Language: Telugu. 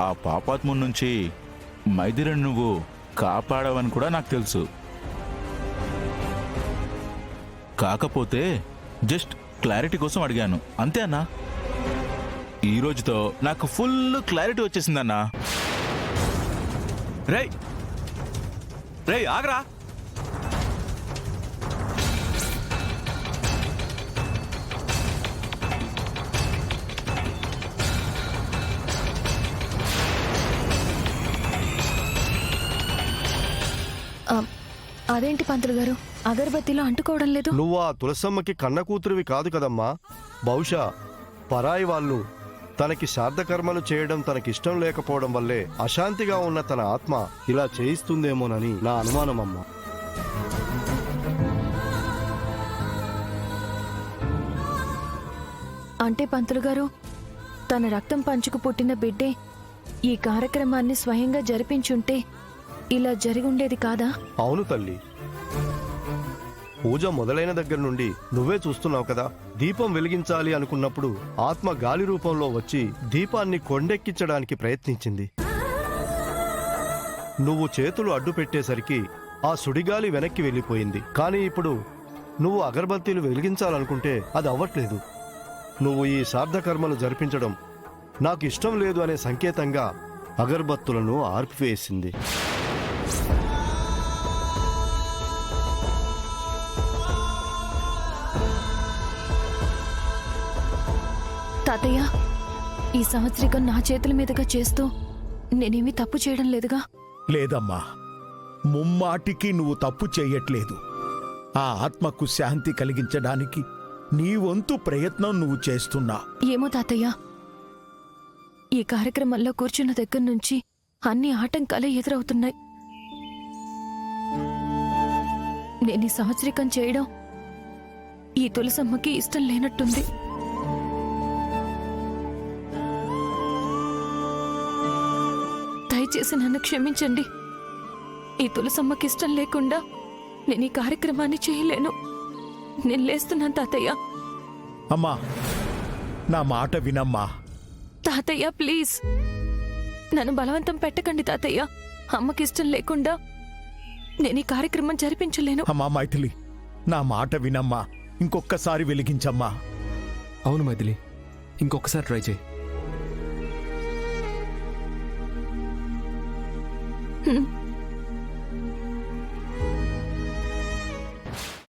ఆ పాపాత్మ నుంచి మైథిలిని నువ్వు కాపాడవని కూడా నాకు తెలుసు. కాకపోతే జస్ట్ క్లారిటీ కోసం అడిగాను అంతే అన్నా. ఈ రోజుతో నాకు ఫుల్ క్లారిటీ వచ్చేసిందన్నా. రేయ్ రేయ్ ఆగరా. అదేంటి పంతులు గారు, అగరబత్తిలో అంటుకోవడం లేదు? నువ్వు ఆ తులసమ్మకి కన్న కూతురివి కాదు కదమ్మా. బహుశా పరాయి వాళ్ళు తనకి శ్రాద్ధకర్మలు చేయడం తనకిష్టం లేకపోవడం వల్లే అశాంతిగా ఉన్న తన ఆత్మ ఇలా చేయిస్తుందేమోనని నా అనుమానమమ్మా. అంటే పంతులు గారు, తన రక్తం పంచుకు పుట్టిన బిడ్డే ఈ కార్యక్రమాన్ని స్వయంగా జరిపించుంటే ఇలా జరిగుండేది కాదా? అవును తల్లి, పూజ మొదలైన దగ్గర నుండి నువ్వే చూస్తున్నావు కదా. దీపం వెలిగించాలి అనుకున్నప్పుడు ఆత్మ గాలి రూపంలో వచ్చి దీపాన్ని కొండెక్కించడానికి ప్రయత్నించింది. నువ్వు చేతులు అడ్డు పెట్టేసరికి ఆ సుడిగాలి వెనక్కి వెళ్ళిపోయింది. కానీ ఇప్పుడు నువ్వు అగరబత్తీలు వెలిగించాలనుకుంటే అది అవ్వట్లేదు. నువ్వు ఈ శ్రాద్ధకర్మలు జరిపించడం నాకు ఇష్టం లేదు అనే సంకేతంగా అగరబత్తులను ఆర్పివేసింది. తాతయ్య, ఈ సంవత్సరికం నా చేతుల మీదుగా చేస్తూ నేనేమీ తప్పు చేయడం లేదుగా? లేదమ్మా, ముమ్మాటికి నువ్వు తప్పు చెయ్యట్లేదు. ఆ ఆత్మకు శాంతి కలిగించడానికి నీ వంతు ప్రయత్నం నువ్వు చేస్తున్నా. ఏమో తాతయ్య, ఈ కార్యక్రమంలో కూర్చున్న దగ్గర నుంచి అన్ని ఆటంకాలే ఎదురవుతున్నాయి. నేను ఈ సంవత్సరికం చేయడం ఈ తులసమ్మకి ఇష్టం లేనట్టుంది. దయచేసి నన్ను క్షమించండి. ఈ తులసమ్మకి ఇష్టం లేకుండా నేను ఈ కార్యక్రమాన్ని చేయలేను. నేను లేస్తున్నాను తాతయ్య. అమ్మా, నా మాట వినమ్మా. తాతయ్య ప్లీజ్, నన్ను బలవంతం పెట్టకండి తాతయ్య. అమ్మకి ఇష్టం లేకుండా నేను ఈ కార్యక్రమం జరిపించలేను. అమ్మా మైథిలి, నా మాట వినమ్మా. ఇంకొక్కసారి వెలిగించమ్మా. అవును మైథిలి, ఇంకొకసారి ట్రై చేయి. హ్మ్.